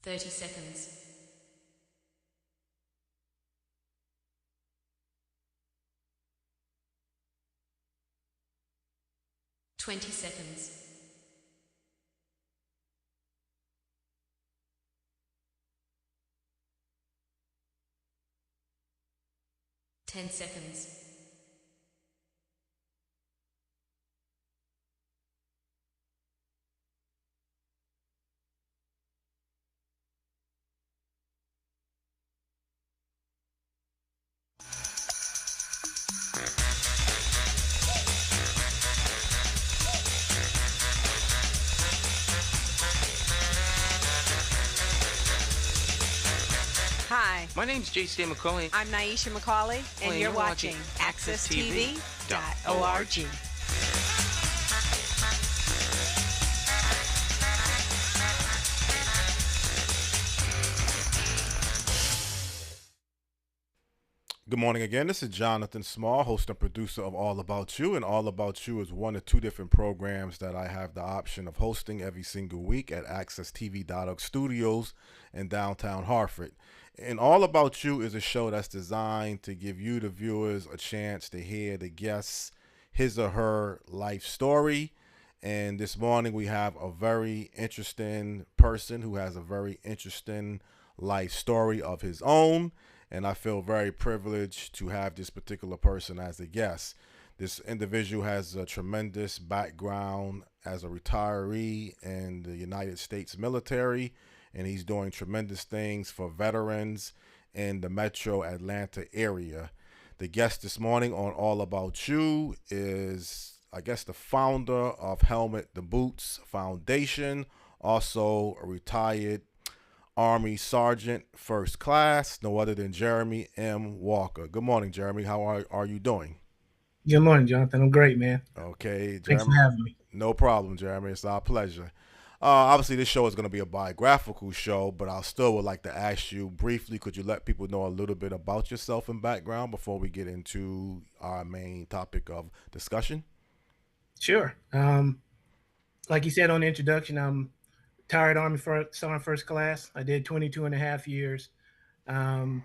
30 seconds. 20 seconds. 10 seconds. Hi, My name's J.C. McCauley. I'm Naisha McCauley, and you're watching AccessTV.org. Good morning again. This is Jonathan Small, host and producer of All About You. And All About You is one of two different programs that I have the option of hosting every single week at AccessTV.org studios in downtown Hartford. And All About You is a show that's designed to give you, the viewers, a chance to hear the guest's his or her life story. And this morning we have a very interesting person who has a very interesting life story of his own, and I feel very privileged to have this particular person as a guest. This individual has a tremendous background as a retiree in the United States military, and he's doing tremendous things for veterans in the metro Atlanta area. The guest this morning on All About You is, I guess, the founder of Helmet the Boots Foundation, also a retired Army Sergeant First Class, no other than Jeremy M. Walker. Good morning, Jeremy. How are you doing? Good morning, Jonathan. I'm great, man. Okay, Thanks for Jeremy. having me. No problem, Jeremy. It's our pleasure. Obviously, this show is going to be a biographical show, but I still would like to ask you briefly, could you let people know a little bit about yourself and background before we get into our main topic of discussion? Sure. Like you said on the introduction, I'm retired Army Sergeant First Class. I did 22 and a half years. Um,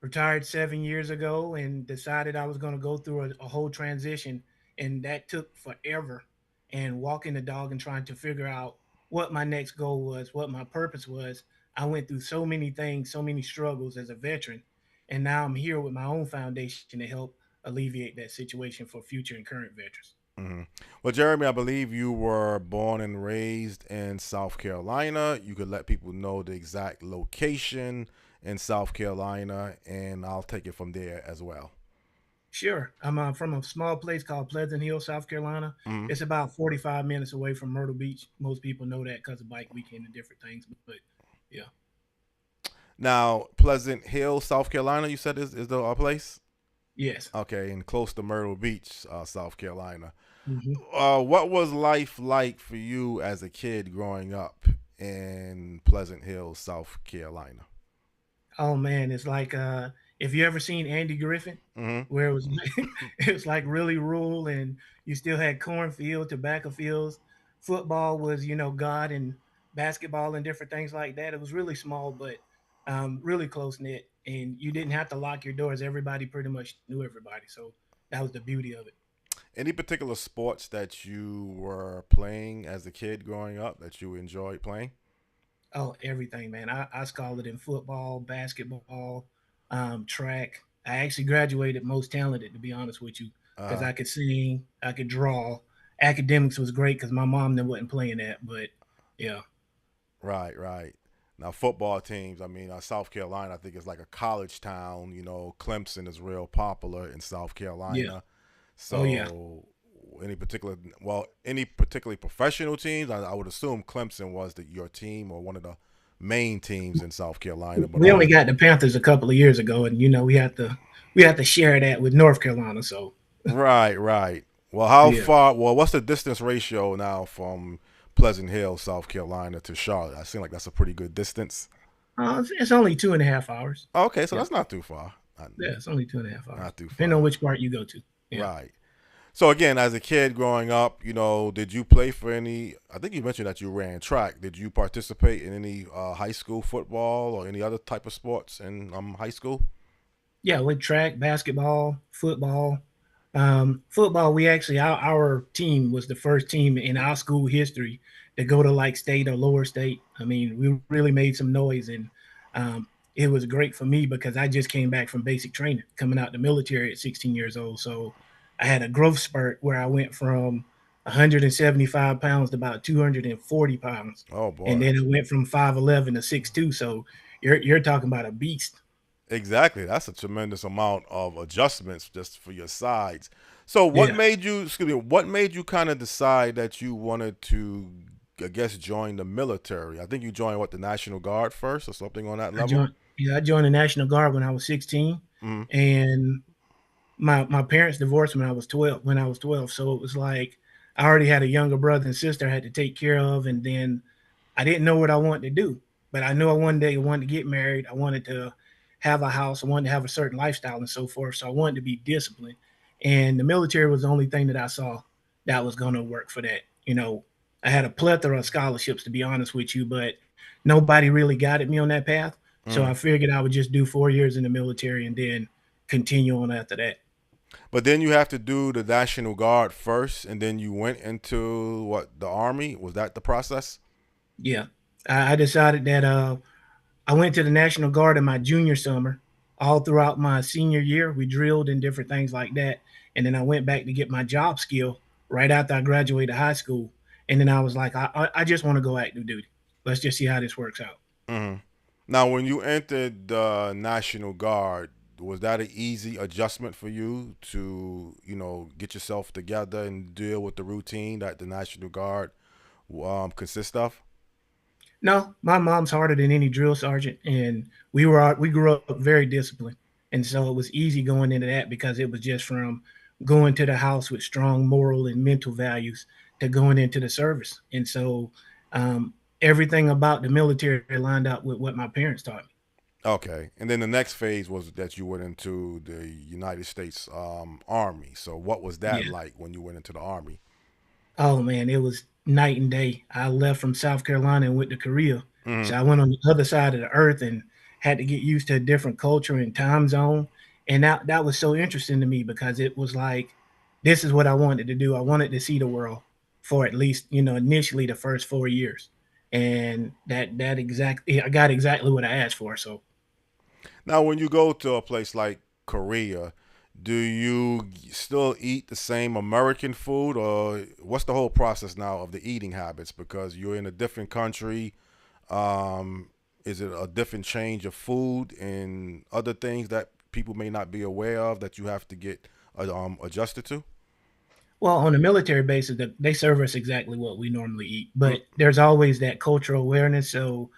Retired 7 years ago and decided I was going to go through a whole transition. And that took forever. And walking the dog and trying to figure out what my next goal was, what my purpose was. I went through so many things, so many struggles as a veteran. And now I'm here with my own foundation to help alleviate that situation for future and current veterans. hmm Well, Jeremy, I believe you were born and raised in South Carolina. You could let people know the exact location in South Carolina, and I'll take it from there as well. Sure. I'm from a small place called Pleasant Hill, South Carolina. hmm It's about 45 minutes away from Myrtle Beach. Most people know that because of bike weekend and different things. But yeah, Now, Pleasant Hill, South Carolina, you said is the place? yes. Okay, and close to Myrtle Beach, South Carolina. hmm What was life like for you as a kid growing up in Pleasant Hill, South Carolina? Oh man, it's like if you ever seen Andy Griffin, hmm where it was it was like really rural, and you still had cornfield, tobacco fields. Football was God, and basketball and different things like that. It was really small, but really close knit, and you didn't have to lock your doors. Everybody pretty much knew everybody, so that was the beauty of it. Any particular sports that you were playing as a kid growing up that you enjoyed playing? Oh, everything, man. I scholar in football, basketball, track. I actually graduated most talented, to be honest with you, because Uh, I could sing, I could draw. Academics was great because my mom then wasn't playing that, but yeah, right, right. Now, football teams, I mean, South Carolina, I think it's like a college town. You know, Clemson is real popular in South yeah, Carolina. oh yeah. So, any particularly professional teams? I would assume Clemson was your team or one of the main teams in South Carolina. But We only got the Panthers a couple of years ago, and we had to share that with North Carolina. So right, right. Well, how yeah, far? Well, what's the distance ratio now from Pleasant Hill, South Carolina, to Charlotte? I seem like that's a pretty good distance. it's only 2.5 hours. Okay, so Yeah, that's not too far. Not, yeah, it's only 2.5 hours, not too depending on far. which part you go to. Yeah. Right. So again, as a kid growing up, did you play for any? I think you mentioned that you ran track. Did you participate in any high school football or any other type of sports in high school? Yeah, with track, basketball, football. Football, we actually our team was the first team in our school history to go to like state or lower state. I mean, we really made some noise, and it was great for me because I just came back from basic training, coming out the military at 16 years old. So I had a growth spurt where I went from 175 pounds to about 240 pounds, Oh and boy. then it went from 5'11" to 6'2". So you're talking about a beast. Exactly. That's a tremendous amount of adjustments just for your sides. So what Yeah. made you, excuse me, what made you kind of decide that you wanted to, I guess, join the military? I think you joined what, the National Guard first or something on that I level? joined I joined the National Guard when I was 16, Mm-hmm. and my parents divorced when I was 12. So it was like I already had a younger brother and sister I had to take care of, and then I didn't know what I wanted to do, but I knew I one day wanted to get married. I wanted to have a house. I wanted to have a certain lifestyle and so forth. So I wanted to be disciplined. And the military was the only thing that I saw that was going to work for that. I had a plethora of scholarships, to be honest with you, but nobody really guided me on that path. So Mm. I figured I would just do 4 years in the military and then continue on after that. But then you have to do the National Guard first, and then you went into what, the Army? Was that the process? Yeah. I decided that I went to the National Guard in my junior summer. All throughout my senior year, we drilled and different things like that. And then I went back to get my job skill right after I graduated high school. And then I was like, I just want to go active duty. Let's just see how this works out. Hmm. Now, when you entered the National Guard, was that an easy adjustment for you to, get yourself together and deal with the routine that the National Guard consists of? No, my mom's harder than any drill sergeant, and we grew up very disciplined, and so it was easy going into that because it was just from going to the house with strong moral and mental values to going into the service, and so um, everything about the military lined up with what my parents taught me. Okay. And then the next phase was that you went into the United States Army. So, what was that Yeah. like when you went into the Army? Oh man, it was night and day. I left from South Carolina and went to Korea. Hmm. So I went on the other side of the earth and had to get used to a different culture and time zone. And that was so interesting to me because it was like this is what I wanted to do. I wanted to see the world for at least, initially the first 4 years. And that exactly I got exactly what I asked for. So Now, when you go to a place like Korea, do you still eat the same American food, or what's the whole process now of the eating habits? Because you're in a different country. Um, is it a different change of food and other things that people may not be aware of that you have to get adjusted to? well, on a military basis, they serve us exactly what we normally eat, Mm, but there's always that cultural awareness. So,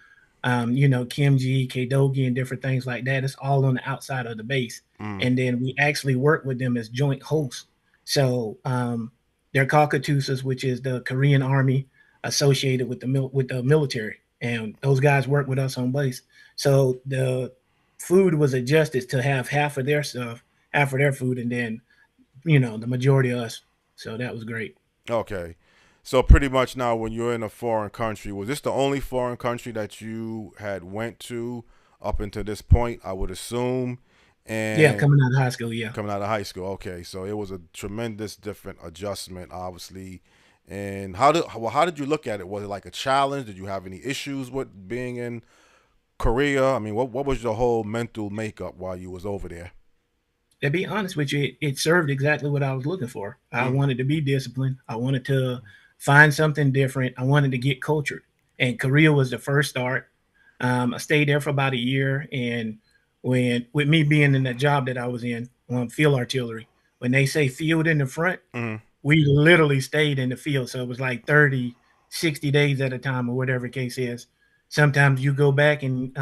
kimchi, kdogi, and different things like that. It's all on the outside of the base, mm, and then we actually work with them as joint hosts. So, they're called Katusas, which is the Korean Army associated with the military, and those guys work with us on base. So the food was adjusted to have half of their stuff, half of their food, and then the majority of us. So that was great. okay. So pretty much now, when you're in a foreign country, was this the only foreign country that you had went to up until this point? I would assume, Yeah, and coming out of high school, yeah. coming out of high school. Okay, so it was a tremendous different adjustment, obviously. And how did you look at it? Was it like a challenge? Did you have any issues with being in Korea? I mean, what was your whole mental makeup while you was over there? To be honest with you, it served exactly what I was looking for. I Mm, wanted to be disciplined. I wanted to find something different. I wanted to get cultured. And Korea was the first start. I stayed there for about a year. And when, with me being in the job that I was in on field artillery, when they say field in the front, mm, we literally stayed in the field. So it was like 30, 60 days at a time or whatever the case is. Sometimes you go back and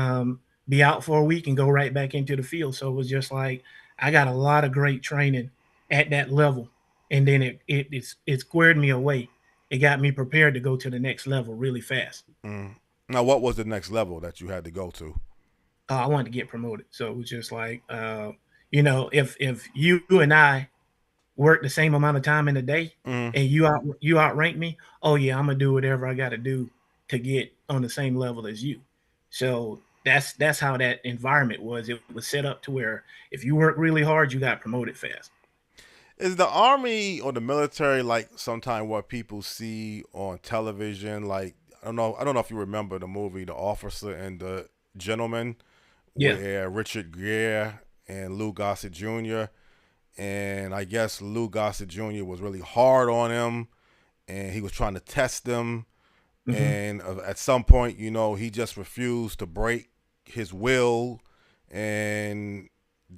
be out for a week and go right back into the field. So it was just like I got a lot of great training at that level. And then it squared me away. It got me prepared to go to the next level really fast. mm. Now, what was the next level that you had to go to? I wanted to get promoted. So it was just like if you and I work the same amount of time in a day, Mm. and you outrank me, oh yeah, I'm gonna do whatever I got to do to get on the same level as you. So that's how that environment was. It was set up to where if you work really hard, you got promoted fast. Is the army or the military like sometimes what people see on television? Like I don't know if you remember the movie The Officer and the Gentleman, Yeah. where Richard Gere and Lou Gossett Jr. and I guess Lou Gossett Jr. was really hard on him, and he was trying to test him, Hmm. and at some point, he just refused to break his will. And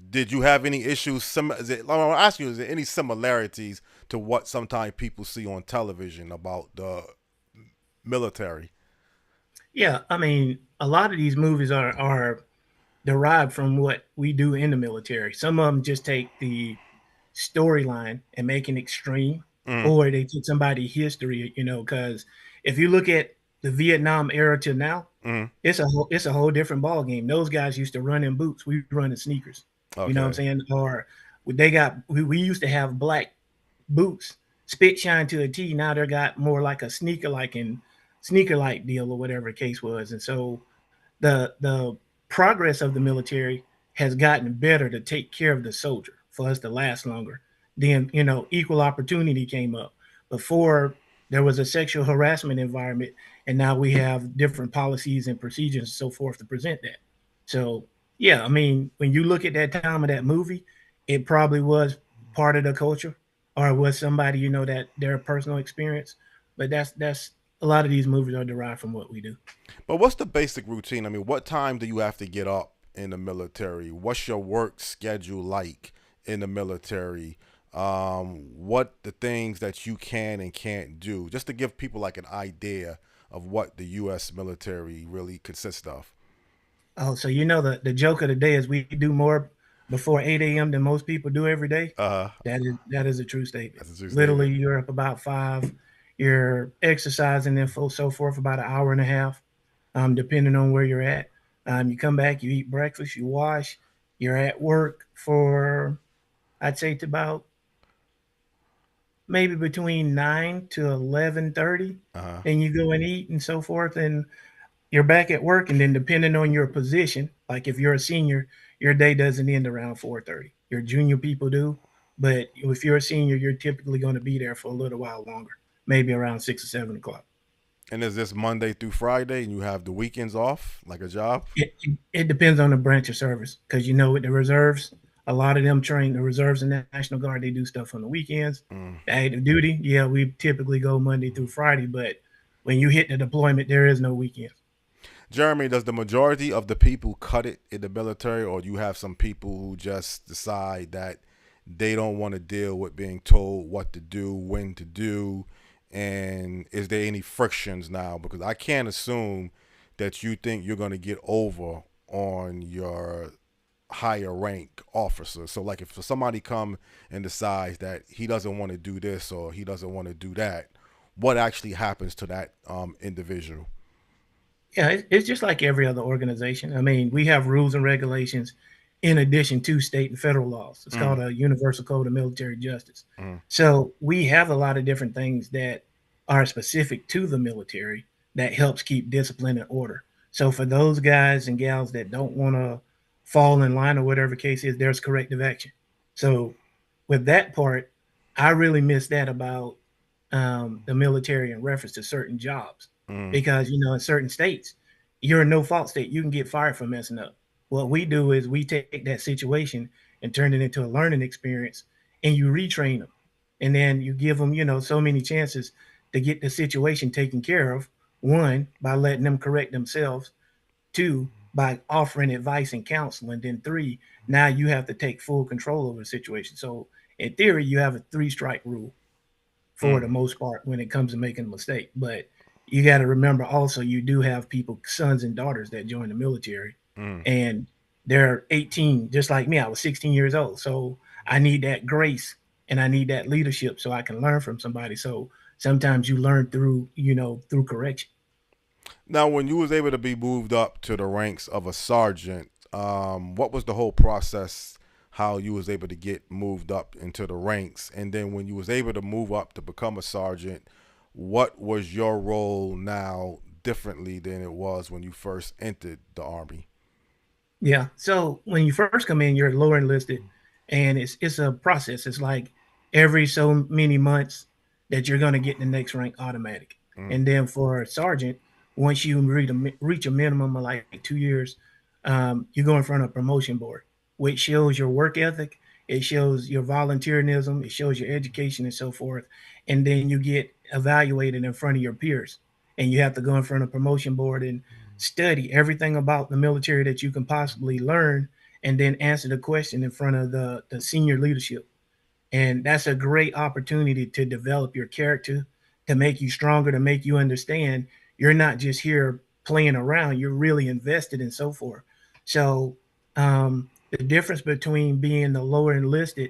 did you have any issues? I'm gonna ask you: is there any similarities to what sometimes people see on television about the military? Yeah, I mean, a lot of these movies are derived from what we do in the military. Some of them just take the storyline and make it extreme, Mm, or they take somebody's history, because if you look at the Vietnam era to now, mm, it's a whole different ball game. Those guys used to run in boots, we run in sneakers. You know what I'm okay. saying? Or we used to have black boots, spit shine to a T. Now they got more like a sneaker like deal or whatever the case was. And so the progress of the military has gotten better to take care of the soldier for us to last longer. Then equal opportunity came up. Before there was a sexual harassment environment, and now we have different policies and procedures and so forth to present that. So yeah, I mean, when you look at that time of that movie, it probably was part of the culture, or it was somebody that their personal experience. But that's a lot of these movies are derived from what we do. But what's the basic routine? I mean, what time do you have to get up in the military? What's your work schedule like in the military? What the things that you can and can't do, just to give people like an idea of what the U.S. military really consists of. Oh, so the joke of the day is we do more before 8 a.m. than most people do every day. Uh, That is a true statement. that's a true Literally, statement. you're up about 5. You're exercising and so forth about an hour and a half, depending on where you're at. You come back, you eat breakfast, you wash. You're at work for I'd say to about maybe between 9 to 11:30. Uh, Then you go and eat and so forth, and you're back at work. And then depending on your position, like if you're a senior, your day doesn't end around 4:30. Your junior people do, but if you're a senior, you're typically going to be there for a little while longer, maybe around 6 or 7 o'clock. and is this Monday through Friday, and you have the weekends off, like a job? It depends on the branch of service, because with the reserves, a lot of them train the reserves and National Guard. They do stuff on the weekends. Mm. The active duty, yeah, we typically go Monday through Friday, but when you hit the deployment, there is no weekends. Jeremy, does the majority of the people cut it in the military, or do you have some people who just decide that they don't want to deal with being told what to do, when to do, and is there any frictions now? Because I can't assume that you think you're going to get over on your higher rank officer. So, like, if somebody come and decides that he doesn't want to do this or he doesn't want to do that, what actually happens to that individual? Yeah, it's just like every other organization. I mean, we have rules and regulations in addition to state and federal laws. It's Mm, called a Universal Code of Military Justice. mm, So we have a lot of different things that are specific to the military that helps keep discipline and order. So for those guys and gals that don't want to fall in line or whatever case is, there's corrective action. So with that part, I really miss that about the military in reference to certain jobs, mm, because in certain states, you're a no fault state. You can get fired for messing up. What we do is we take that situation and turn it into a learning experience, and you retrain them, and then you give them so many chances to get the situation taken care of. One, by letting them correct themselves. Two, by offering advice and counsel. And then three, now you have to take full control over the situation. So in theory, you have a three-strike rule for mm, the most part when it comes to making a mistake. But you got to remember also, you do have people, sons and daughters, that join the military, mm. and they're 18, just like me. I was 16 years old. So I need that grace and I need that leadership so I can learn from somebody. So sometimes you learn through correction. Now, when you was able to be moved up to the ranks of a sergeant, what was the whole process? how you was able to get moved up into the ranks, and then when you was able to move up to become a sergeant, what was your role now differently than it was when you first entered the Army? Yeah. So when you first come in, you're lower enlisted, and it's a process. It's like every so many months that you're going to get the next rank automatic, Mm. and then for a sergeant, once you reach a minimum of like 2 years, you go in front of a promotion board, which shows your work ethic, it shows your volunteerism, it shows your education, and so forth, and then you get evaluated in front of your peers, and you have to go in front of a promotion board and study everything about the military that you can possibly learn, and then answer the question in front of the senior leadership. And that's a great opportunity to develop your character, to make you stronger, to make you understand you're not just here playing around, you're really invested and so forth. So the difference between being the lower enlisted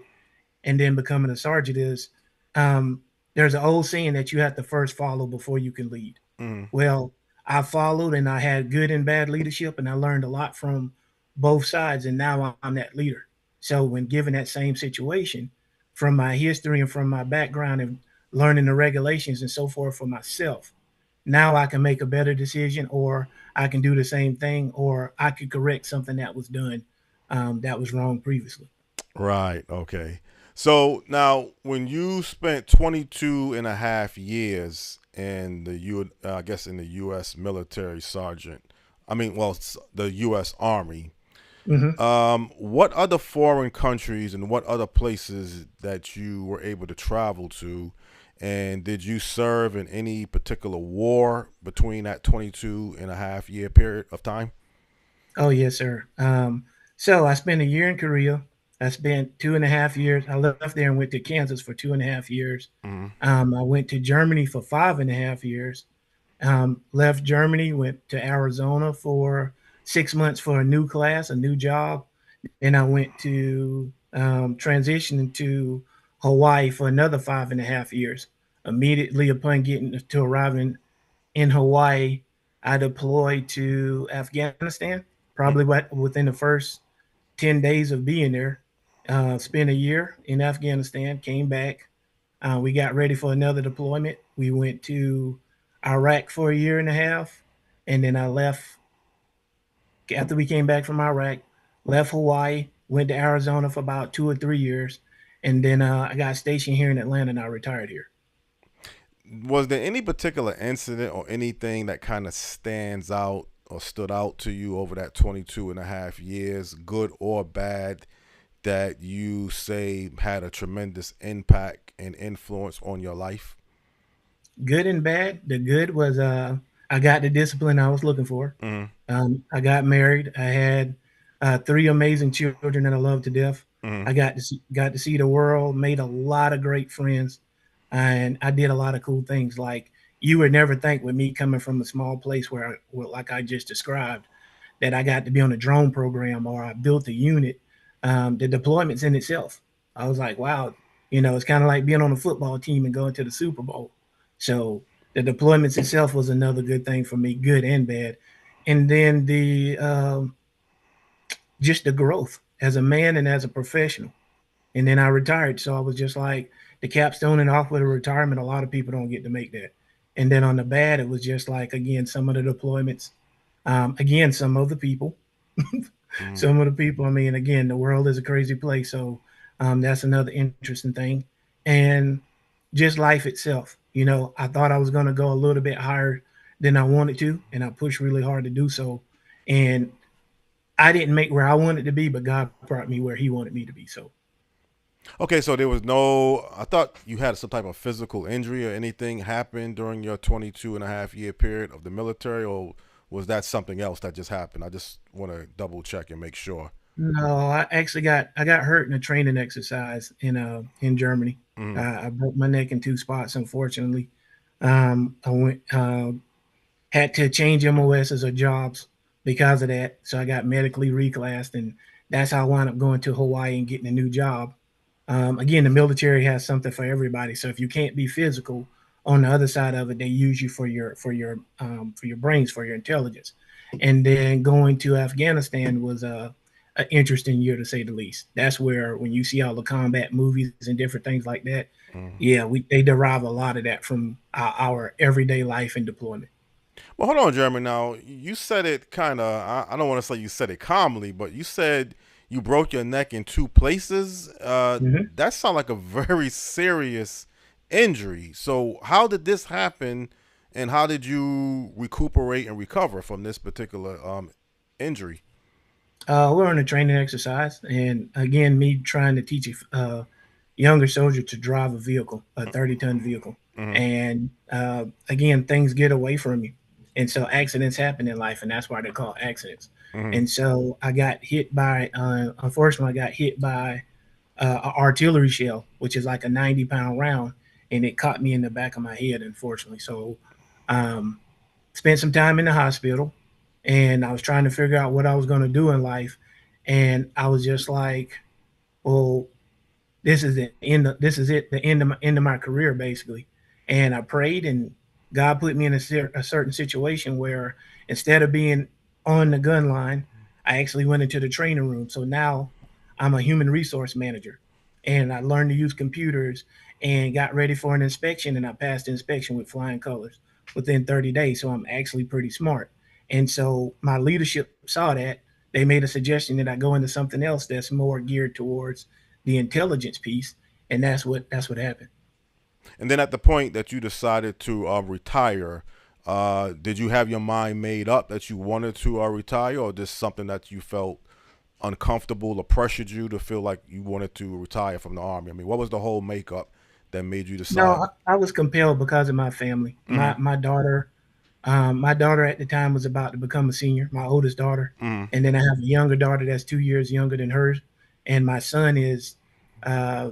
and then becoming a sergeant is, um, there's an old saying that you have to first follow before you can lead. Mm. Well, I followed and I had good and bad leadership, and I learned a lot from both sides. And now I'm that leader. So, when given that same situation, from my history and from my background and learning the regulations and so forth for myself, now I can make a better decision, or I can do the same thing, or I could correct something that was done, that was wrong previously. Right. Okay. So now, when you spent 22 and a half years in the I guess in the U.S. military sergeant, I mean, well, the U.S. Army. Hmm. What other foreign countries and what other places that you were able to travel to, and did you serve in any particular war between that 22 and a half year period of time? Oh, yes, sir. So I spent a year in Korea. I spent 2.5 years. I left there and went to Kansas for 2.5 years. Mm. I went to Germany for 5.5 years. Left Germany, went to Arizona for 6 months for a new class, a new job. Then I went to transition to Hawaii for another 5.5 years. Immediately upon getting to arriving in Hawaii, I deployed to Afghanistan, Mm. probably within the first 10 days of being there. Spent a year in Afghanistan, came back. We got ready for another deployment. We went to Iraq for a year and a half, and then I left after we came back from Iraq, left Hawaii, went to Arizona for about 2 or 3 years, and then I got stationed here in Atlanta and I retired here. Was there any particular incident or anything that kind of stands out or stood out to you over that 22 and a half years, good or bad, that you say had a tremendous impact and influence on your life? Good and bad. The good was I got the discipline I was looking for. Mm. I got married. I had three amazing children that I love to death. Mm. I got to see the world, made a lot of great friends, and I did a lot of cool things. Like you would never think with me coming from a small place like I just described, that I got to be on a drone program or I built a unit. The deployments in itself, I was like, wow, it's kind of like being on a football team and going to the Super Bowl. So the deployments itself was another good thing for me, good and bad. And then the just the growth as a man and as a professional. And then I retired, so I was just like the capstone and off with a retirement. A lot of people don't get to make that. And then on the bad, it was just like again some of the deployments, again some of the people, Mm. some of the people. I mean, again, the world is a crazy place, so that's another interesting thing. And just life itself. I thought I was going to go a little bit higher than I wanted to, and I pushed really hard to do so. And I didn't make where I wanted to be, but God brought me where He wanted me to be. So Okay, so there was no, I thought you had some type of physical injury or anything happened during your 22 and a half year period of the military, or was that something else that just happened? I just want to double check and make sure. no, I got hurt in a training exercise in Germany. Mm. I broke my neck in two spots, unfortunately. I went had to change MOSs or jobs because of that, so I got medically reclassed, and that's how I wound up going to Hawaii and getting a new job. Again, the military has something for everybody. So if you can't be physical, on the other side of it, they use you for your brains, for your intelligence. And then going to Afghanistan was an interesting year to say the least. That's where when you see all the combat movies and different things like that, Mm. yeah, we they derive a lot of that from our everyday life and deployment. Well, hold on, Jeremy. Now, you said it kind of, I don't want to say you said it calmly, but you said you broke your neck in two places. Hmm. That sounds like a very serious injury. So, how did this happen, and how did you recuperate and recover from this particular injury? We're on a training exercise, and again, me trying to teach a younger soldier to drive a vehicle, a 30-ton vehicle, Mm-hmm. and again, things get away from you, and so accidents happen in life, and that's why they're called accidents. Mm-hmm. And so I got hit by, unfortunately, I got hit by an artillery shell, which is like a 90-pound round, and it caught me in the back of my head, unfortunately. So, um, spent some time in the hospital, and I was trying to figure out what I was going to do in life, and I was just like, well, this is the end. This is it. The end of my career, basically. And I prayed, and God put me in a certain situation where instead of being on the gun line, I actually went into the training room. So now I'm a human resource manager, and I learned to use computers and got ready for an inspection, and I passed the inspection with flying colors within 30 days. So I'm actually pretty smart. And so my leadership saw that. They made a suggestion that I go into something else that's more geared towards the intelligence piece, and that's what happened. And then at the point that you decided to retire, did you have your mind made up that you wanted to retire, or just something that you felt uncomfortable or pressured you to feel like you wanted to retire from the army? I mean, what was the whole makeup that made you No, decide? I was compelled because of my family. Mm-hmm. My daughter at the time was about to become a senior, my oldest daughter, Mm-hmm. and then I have a younger daughter that's 2 years younger than hers, and my son is uh,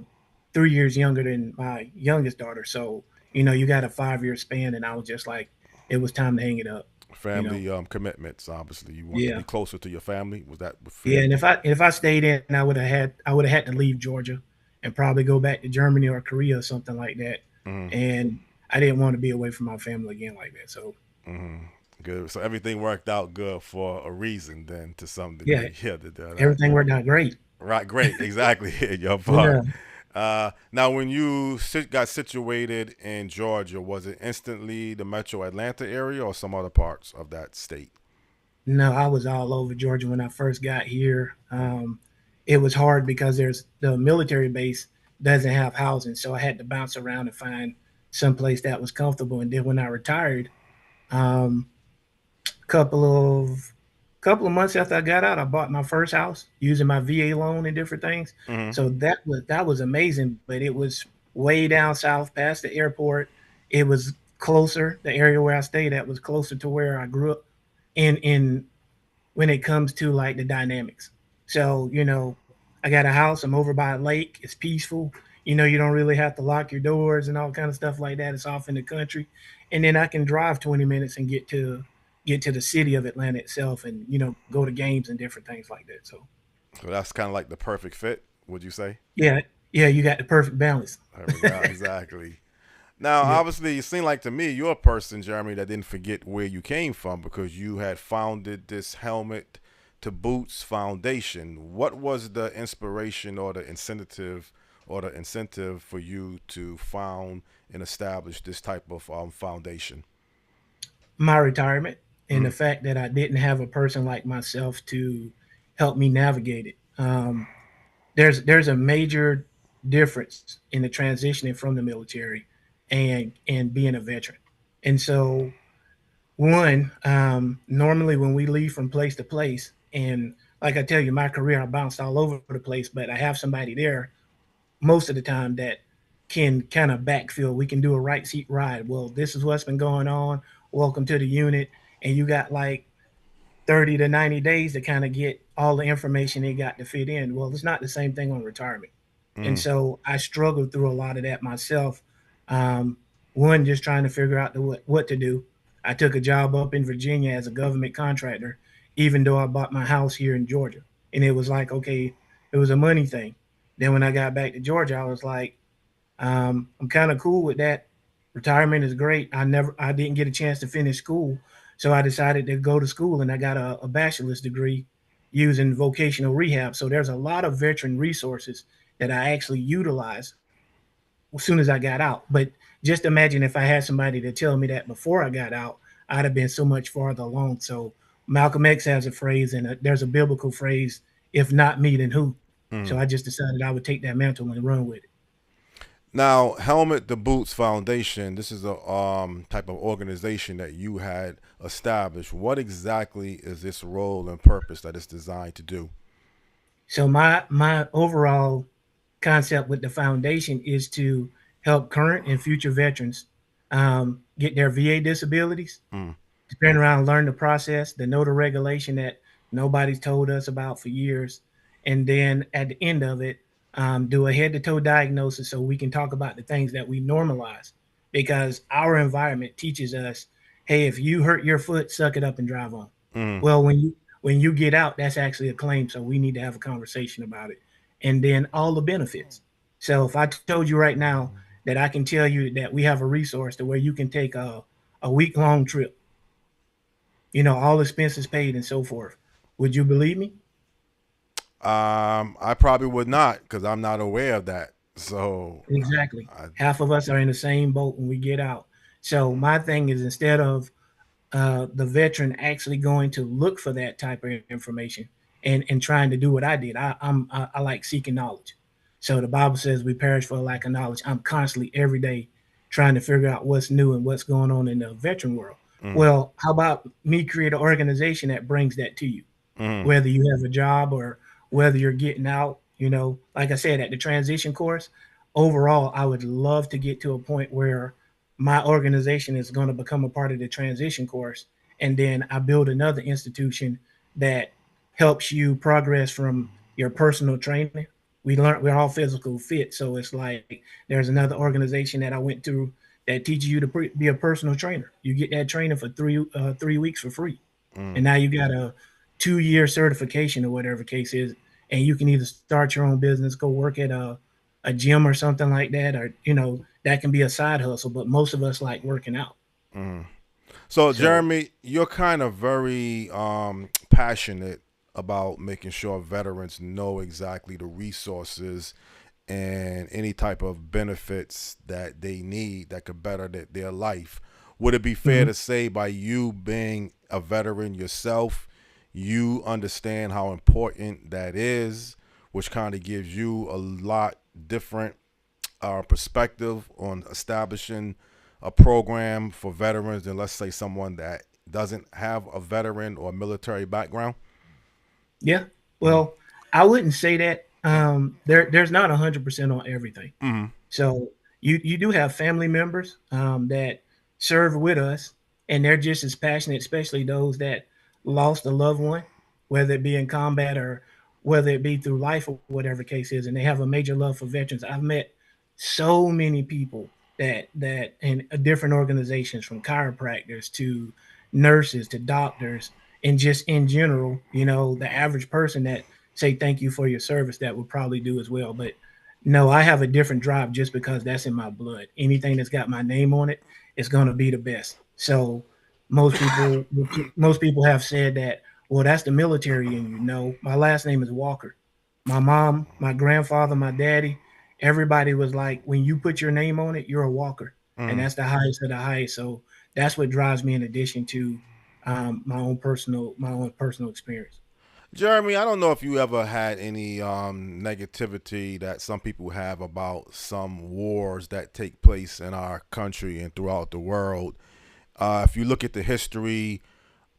3 years younger than my youngest daughter. So you got a 5 year span, and I was just like, it was time to hang it up. You know, Family commitments. Obviously, you want to yeah. be closer to your family. Was that with Yeah, fear? and if I stayed in, I would have had to leave Georgia and probably go back to Germany or Korea or something like that. Mm-hmm. And I didn't want to be away from my family again like that. So Mm-hmm. Good. So everything worked out good for a reason, then, to some yeah, degree. Yeah, that. everything worked out great. Right, great, exactly. Your Yeah. part. Now, when you got situated in Georgia, was it instantly the Metro Atlanta area or some other parts of that state? No, I was all over Georgia when I first got here. It was hard because there's the military base doesn't have housing, so I had to bounce around and find some place that was comfortable. And then when I retired, um, couple of couple of months after I got out, I bought my first house using my VA loan and different things. Mm-hmm. So that was amazing, but it was way down south past the airport. It was closer. The area where I stayed at was closer to where I grew up in when it comes to like the dynamics. So, I got a house, I'm over by a lake, it's peaceful. You don't really have to lock your doors and all kind of stuff like that. It's off in the country. And then I can drive 20 minutes and get to the city of Atlanta itself and, go to games and different things like that. So, So that's kind of like the perfect fit, would you say? yeah, yeah, you got the perfect balance. There we go. Exactly. Now, Yeah. obviously, it seemed like to me you're a person, Jeremy, that didn't forget where you came from because you had founded this Helmet to Boots Foundation. What was the inspiration or the incentive for you to found and establish this type of foundation? My retirement and Mm-hmm. the fact that I didn't have a person like myself to help me navigate it. There's a major difference in the transitioning from the military and being a veteran. And so, one, normally when we leave from place to place, and like I tell you, my career I bounced all over the place, but I have somebody there most of the time that can kind of backfill. We can do a right seat ride. Well, this is what's been going on. Welcome to the unit, and you got like 30 to 90 days to kind of get all the information they got to fit in. Well, it's not the same thing on retirement. And Mm-hmm. so I struggled through a lot of that myself. Um, One, just trying to figure out what to do. I took a job up in Virginia as a government contractor, even though I bought my house here in Georgia. And it was like, okay, it was a money thing. Then when I got back to Georgia, I was like, I'm kind of cool with that. Retirement is great. I didn't get a chance to finish school, so I decided to go to school, and I got a bachelor's degree using vocational rehab. So there's a lot of veteran resources that I actually utilize as soon as I got out. But just imagine if I had somebody to tell me that before I got out, I'd have been so much farther along. So Malcolm X has a phrase, and there's a biblical phrase: "If not me, then who?" So Mm. I just decided I would take that mantle and run with it. Now, Helmet the Boots Foundation, this is a type of organization that you had established. What exactly is this role and purpose that it's designed to do? So my overall concept with the foundation is to help current and future veterans get their VA disabilities, Mm. to turn around, learn the process, to know the regulation that nobody's told us about for years, and then at the end of it, do a head to toe diagnosis so we can talk about the things that we normalize, because our environment teaches us, hey, if you hurt your foot, suck it up and drive on. Mm. Well, when you get out, that's actually a claim, so we need to have a conversation about it, and then all the benefits. So if I told you right now that I can tell you that we have a resource to where you can take a week long trip, all expenses paid and so forth. Would you believe me? I probably would not because I'm not aware of that. So, Exactly. I, Half of us are in the same boat when we get out. So my thing is, instead of the veteran actually going to look for that type of information and trying to do what I did, I like seeking knowledge. So the Bible says we perish for a lack of knowledge. I'm constantly every day trying to figure out what's new and what's going on in the veteran world. mm, Well, how about me create an organization that brings that to you? mm, Whether you have a job or whether you're getting out, like I said, at the transition course, overall, I would love to get to a point where my organization is going to become a part of the transition course. And then I build another institution that helps you progress from your personal training. We're all physical fit. So it's like there's another organization that I went through that teaches you to be a personal trainer. You get that training for 3 weeks for free, mm. and now you got a 2-year certification or whatever the case is, and you can either start your own business, go work at a gym or something like that, or that can be a side hustle. But most of us like working out. Mm. So, So Jeremy, you're kind of very passionate about making sure veterans know exactly the resources and any type of benefits that they need that could better their life. Would it be fair mhm. to say, by you being a veteran yourself, you understand how important that is, which kind of gives you a lot different perspective on establishing a program for veterans than, let's say, someone that doesn't have a veteran or military background? Yeah. Mm-hmm. Well, I wouldn't say that. There's not 100% on everything. Mm-hmm. So you do have family members that serve with us, and they're just as passionate, especially those that lost a loved one, whether it be in combat or whether it be through life or whatever case is, and they have a major love for veterans. I've met so many people that in different organizations, from chiropractors to nurses to doctors, and just in general, the average person that say thank you for your service, that would probably do as well. But no, I have a different drive just because that's in my blood. Anything that's got my name on it is going to be the best. So most people have said that, well, that's the military in you. No, my last name is Walker. My mom, my grandfather, my daddy, everybody was like, when you put your name on it, you're a Walker, and Mm-hmm. that's the highest of the highest. So that's what drives me, in addition to my own personal experience. Jeremy, I don't know if you ever had any negativity that some people have about some wars that take place in our country and throughout the world. If you look at the history,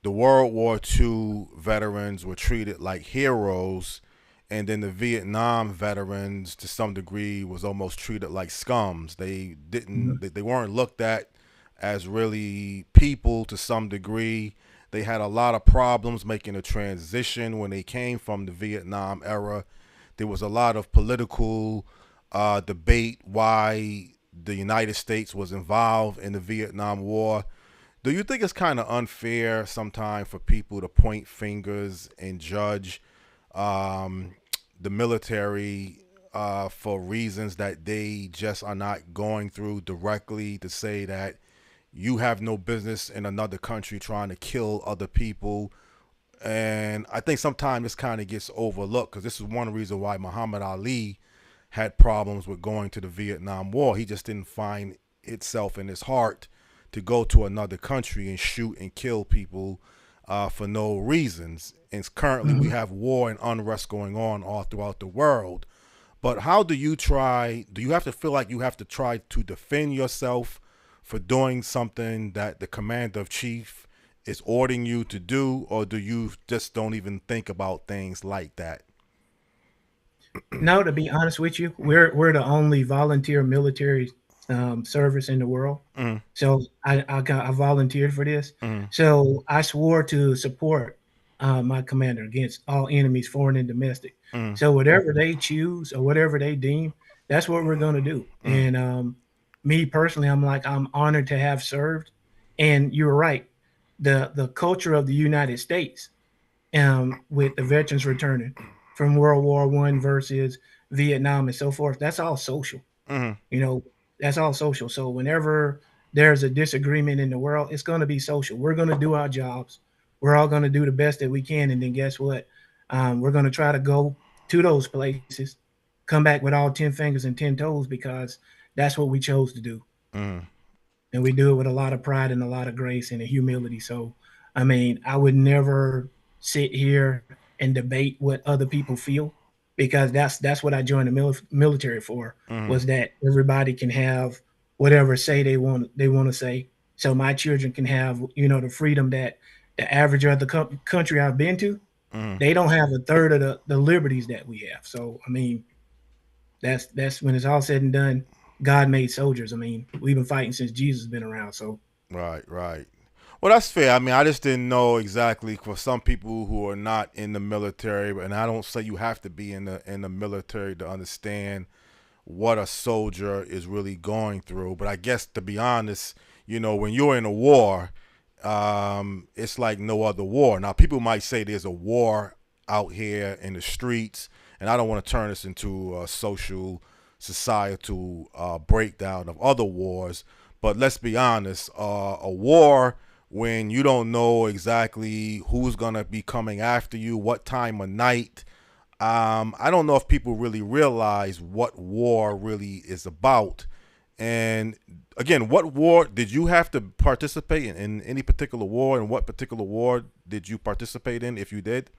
the World War II veterans were treated like heroes, and then the Vietnam veterans, to some degree, was almost treated like scums. They didn't, Mhm. they weren't looked at as really people to some degree. They had a lot of problems making a transition when they came from the Vietnam era. There was a lot of political debate why the United States was involved in the Vietnam War. Do you think it's kind of unfair sometimes for people to point fingers and judge um, the military for reasons that they just are not going through directly, to say that you have no business in another country trying to kill other people? And I think sometimes this kind of gets overlooked because this is one reason why Muhammad Ali had problems with going to the Vietnam War. He just didn't find itself in his heart to go to another country and shoot and kill people for no reasons. And currently we have war and unrest going on all throughout the world. But how do you have to feel like you have to try to defend yourself for doing something that the commander of chief is ordering you to do, or do you just don't even think about things like that? No, to be honest with you, we're the only volunteer military service in the world. So I volunteered for this. So I swore to support my commander against all enemies, foreign and domestic. So whatever they choose or whatever they deem, that's what we're going to do. And me personally, I'm honored to have served. And you're right, the culture of the United States, with the veterans returning from World War I versus Vietnam and so forth, that's all social. You know, that's all social. So whenever there's a disagreement in the world, it's going to be social. We're going to do our jobs. We're all going to do the best that we can. And then guess what? We're going to try to go to those places, come back with all 10 fingers and 10 toes, because that's what we chose to do. And we do it with a lot of pride and a lot of grace and a humility. So, I mean, I would never sit here and debate what other people feel, because that's what I joined the military for, was that everybody can have whatever say they want to say. So my children can have, the freedom that the average of the country I've been to, they don't have a third of the liberties that we have. So, I mean, that's when it's all said and done, God made soldiers. I mean, we've been fighting since Jesus has been around. So Right. Well, that's fair. I mean, I just didn't know exactly for some people who are not in the military, and I don't say you have to be in the military to understand what a soldier is really going through. But I guess, to be honest, when you're in a war, it's like no other war. Now, people might say there's a war out here in the streets, and I don't want to turn this into a societal breakdown of other wars. But let's be honest, a war when you don't know exactly who's going to be coming after you, what time of night. I don't know if people really realize what war really is about. And again, what war did you have to participate in any particular war? And what particular war did you participate in, if you did?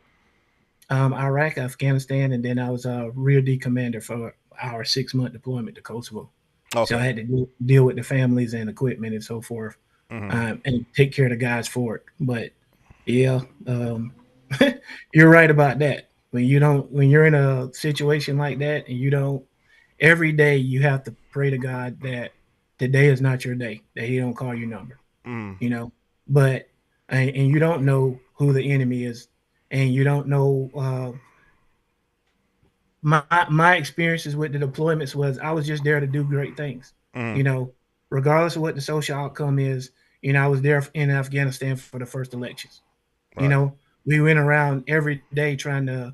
Iraq, Afghanistan, and then I was a rear D commander for our 6-month deployment to Kosovo. So I Okay. had to deal with the families and equipment and so forth, and take care of the guys for it. But yeah, you're right about that. When you're in a situation like that, and you don't, every day you have to pray to God that today is not your day, that He don't call your number, you know. But and you don't know who the enemy is, and you don't know. My experiences with the deployments was I was just there to do great things, you know, regardless of what the social outcome is. I was there in Afghanistan for the first elections. You Right. know, we went around every day trying to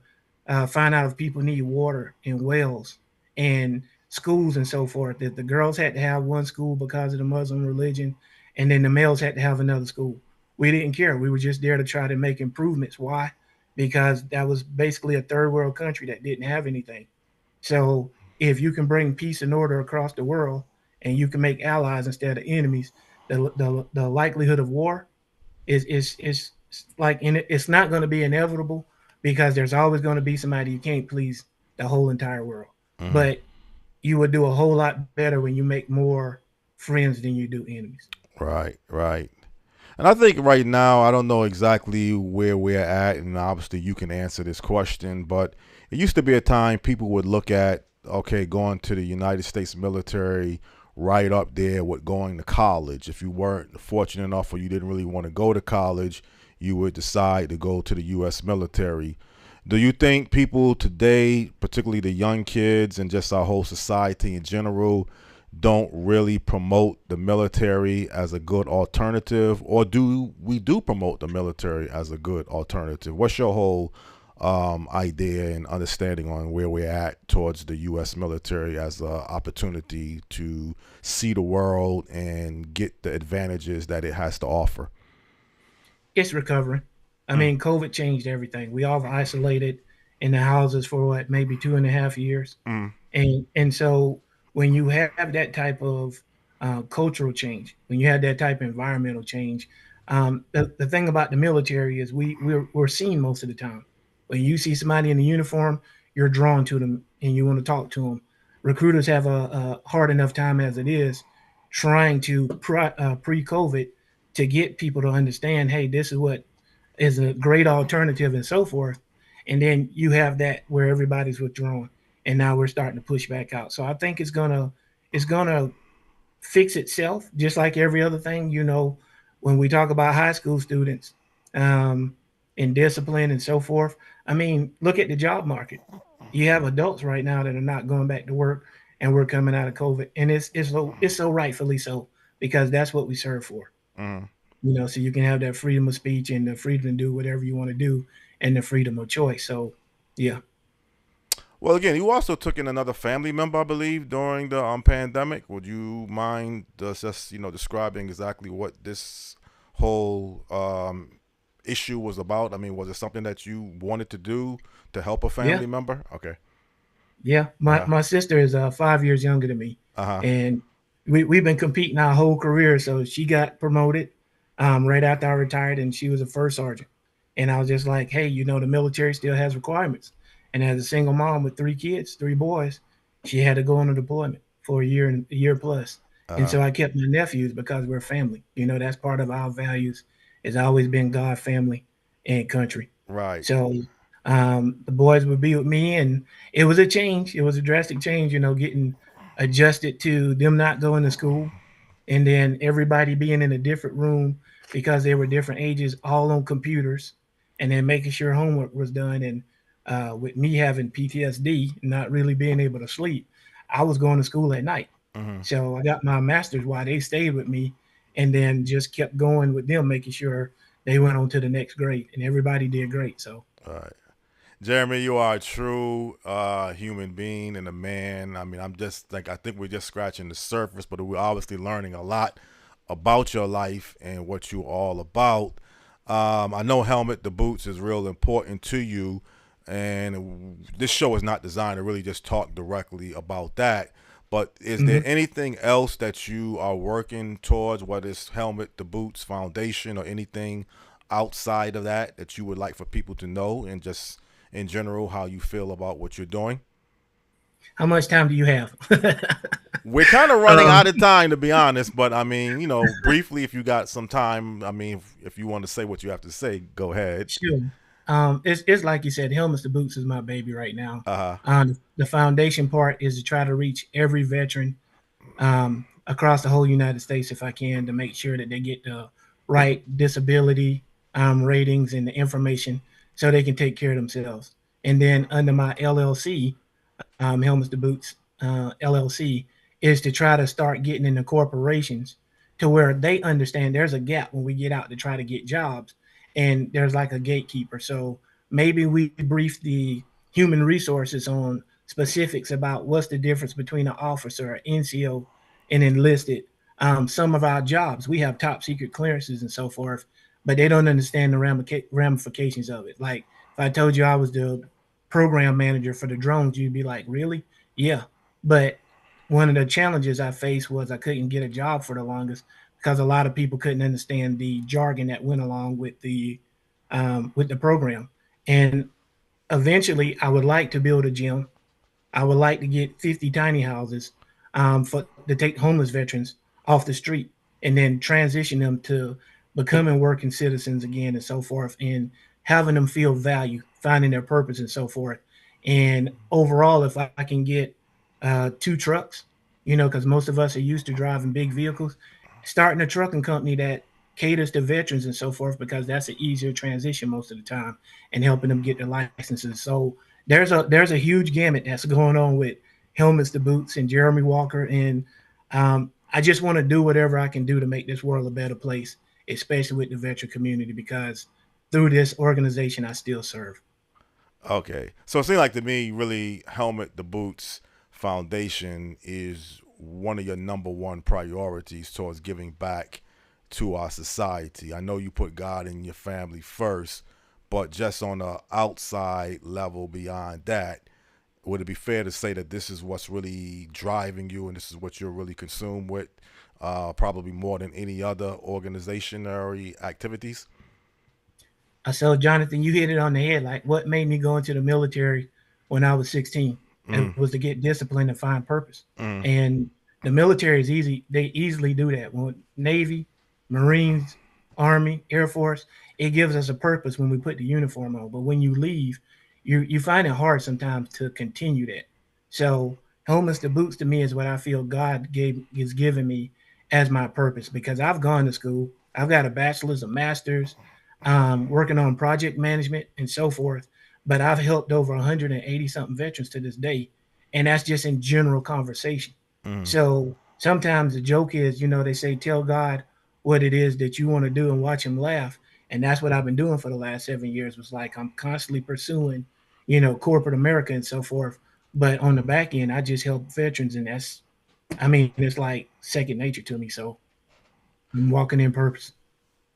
find out if people need water in wells and schools and so forth. That the girls had to have one school because of the Muslim religion, and then the males had to have another school. We didn't care. We were just there to try to make improvements. Why? Because that was basically a third world country that didn't have anything. So if you can bring peace and order across the world, and you can make allies instead of enemies, the likelihood of war is like, and it's not going to be inevitable, because there's always going to be somebody you can't please the whole entire world. But you would do a whole lot better when you make more friends than you do enemies. Right. And I think right now, I don't know exactly where we're at, and obviously you can answer this question, but it used to be a time people would look at, okay, going to the United States military right up there with going to college. If you weren't fortunate enough or you didn't really want to go to college, you would decide to go to the U.S. military. Do you think people today, particularly the young kids and just our whole society in general, don't really promote the military as a good alternative, or do we promote the military as a good alternative? What's your whole idea and understanding on where we're at towards the U.S. military as an opportunity to see the world and get the advantages that it has to offer? It's recovering. I mean, COVID changed everything. We all isolated in the houses for what, maybe 2.5 years, Mm. and so when you have that type of cultural change, when you have that type of environmental change, the thing about the military is we're seen most of the time. When you see somebody in a uniform, you're drawn to them and you want to talk to them. Recruiters have a hard enough time as it is trying to pre-COVID to get people to understand, hey, this is what is a great alternative and so forth. And then you have that where everybody's withdrawn, and now we're starting to push back out. So I think it's gonna fix itself, just like every other thing. When we talk about high school students, um, and discipline and so forth, I mean, look at the job market. You have adults right now that are not going back to work, and we're coming out of COVID, and it's so rightfully so, because that's what we serve for. Mm. So you can have that freedom of speech and the freedom to do whatever you want to do, and the freedom of choice. So, yeah. Well, again, you also took in another family member, I believe, during the pandemic. Would you mind just describing exactly what this whole issue was about? I mean, was it something that you wanted to do to help a Yeah. family member? Okay. Yeah, my Uh my sister is 5 years younger than me, huh. and we've been competing our whole career. So she got promoted right after I retired, and she was a first sergeant. And I was just like, hey, the military still has requirements. And as a single mom with three kids, three boys, she had to go on a deployment for a year plus. Uh And huh. so I kept my nephews because we're family. That's part of our values. It's always been God, family, and country. Right. So the boys would be with me, and it was a change. It was a drastic change, getting adjusted to them not going to school, and then everybody being in a different room because they were different ages, all on computers, and then making sure homework was done. And with me having PTSD, not really being able to sleep, I was going to school at night. Mm-hmm. So I got my master's while they stayed with me, and then just kept going with them, making sure they went on to the next grade, and everybody did great. So. All right. Jeremy, you are a true human being and a man. I mean, I think we're just scratching the surface, but we're obviously learning a lot about your life and what you're all about. I know Helmet the Boots is real important to you, and this show is not designed to really just talk directly about that. But is there Mhm. anything else that you are working towards, whether it's Helmet the Boots Foundation or anything outside of that you would like for people to know, and just in general how you feel about what you're doing? How much time do you have? We're kind of running um, out of time, to be honest, but I mean, briefly, if you got some time, I mean, if you want to say what you have to say, go ahead. sure. It's like you said, helmets to boots is my baby right now. Uh The foundation part is to try to reach every veteran across the whole United States, if I can, to make sure that they get the right disability ratings and the information so they can take care of themselves. And then under my LLC, Helmets to Boots LLC, is to try to start getting into corporations to where they understand there's a gap when we get out to try to get jobs, and there's like a gatekeeper. So maybe we brief the human resources on specifics about what's the difference between an officer, an NCO, and enlisted. Some of our jobs, we have top secret clearances and so forth, but they don't understand the ramifications of it. Like if I told you I was the program manager for the drones, you'd be like, really? Yeah. But one of the challenges I faced was I couldn't get a job for the longest because a lot of people couldn't understand the jargon that went along with the program. And eventually, I would like to build a gym. I would like to get 50 tiny houses for to take homeless veterans off the street and then transition them to becoming working citizens again and so forth, and having them feel value, finding their purpose and so forth. And overall, if I can get two trucks, because most of us are used to driving big vehicles, starting a trucking company that caters to veterans and so forth, because that's an easier transition most of the time, and helping them get their licenses. So there's a huge gamut that's going on with helmets to boots and Jeremy Walker, and I just want to do whatever I can do to make this world a better place, especially with the veteran community, because through this organization I still serve. Okay. So it seems like to me, really, Helmet the Boots Foundation is one of your number one priorities towards giving back to our society. I know you put God and your family first, But just on the outside level beyond that, would it be fair to say that this is what's really driving you and this is what you're really consumed with, probably more than any other organizationary activities? So, Jonathan, you hit it on the head. Like, what made me go into the military when I was 16? Mm, It was to get discipline and find purpose. mm, And the military is easy. They easily do that. When Navy, Marines, Army, Air Force, it gives us a purpose when we put the uniform on. But when you leave, you find it hard sometimes to continue that. So, helmets to boots to me is what I feel God is giving me as my purpose because I've gone to school. I've got a bachelor's, a master's, working on project management and so forth. But I've helped over 180 something veterans to this day. And that's just in general conversation. mm. So sometimes the joke is, they say, tell God what it is that you want to do and watch him laugh. And that's what I've been doing for the last 7 years was like, I'm constantly pursuing, corporate America and so forth. But on the back end, I just help veterans. And it's like second nature to me. So I'm walking in purpose.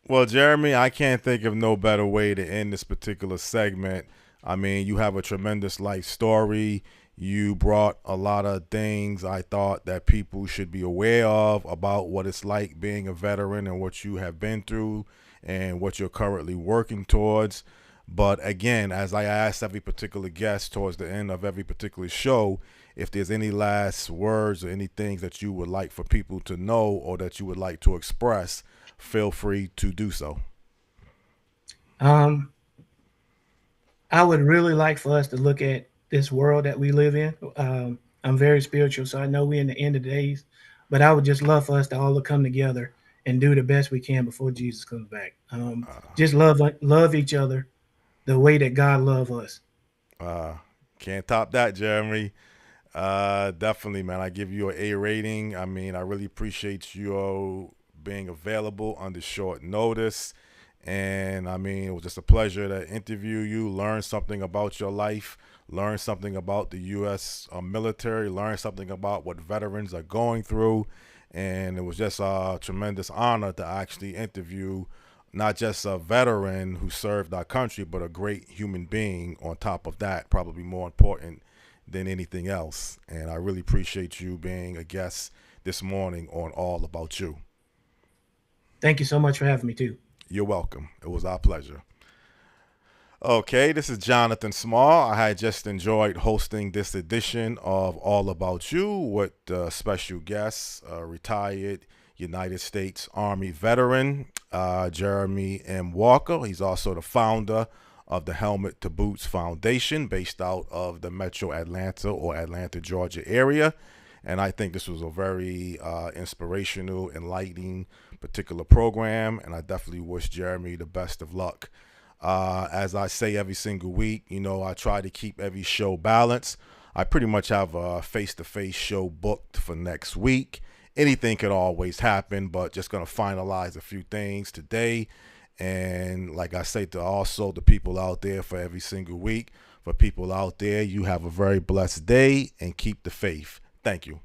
Well, Jeremy, I can't think of no better way to end this particular segment. I mean, you have a tremendous life story. You brought a lot of things I thought that people should be aware of about what it's like being a veteran and what you have been through and what you're currently working towards. But again, as I ask every particular guest towards the end of every particular show, if there's any last words or any things that you would like for people to know or that you would like to express, feel free to do so. Um, I would really like for us to look at this world that we live in. I'm very spiritual, so I know we're in the end of the days, but I would just love for us to all come together and do the best we can before Jesus comes back. Just love each other the way that God loves us. Uh, can't top that, Jeremy. Definitely, man. I give you an A rating. I mean, I really appreciate you being available under short notice. And I mean, it was just a pleasure to interview you, learn something about your life, learn something about the U.S. Military, learn something about what veterans are going through. And it was just a tremendous honor to actually interview not just a veteran who served our country, but a great human being on top of that, probably more important than anything else. And I really appreciate you being a guest this morning on All About You. Thank you so much for having me too. You're welcome. It was our pleasure. Okay, this is Jonathan Small. I had just enjoyed hosting this edition of All About You with special guests, retired United States Army veteran Jeremy M. Walker. He's also the founder of the Helmet to Boots Foundation based out of the Metro Atlanta or Atlanta, Georgia area. And I think this was a very inspirational, enlightening particular program. And I definitely wish Jeremy the best of luck. As I say every single week, I try to keep every show balanced. I pretty much have a face-to-face show booked for next week. Anything could always happen, but just going to finalize a few things today. And like I say to also the people out there for every single week, for people out there, you have a very blessed day and keep the faith. Thank you.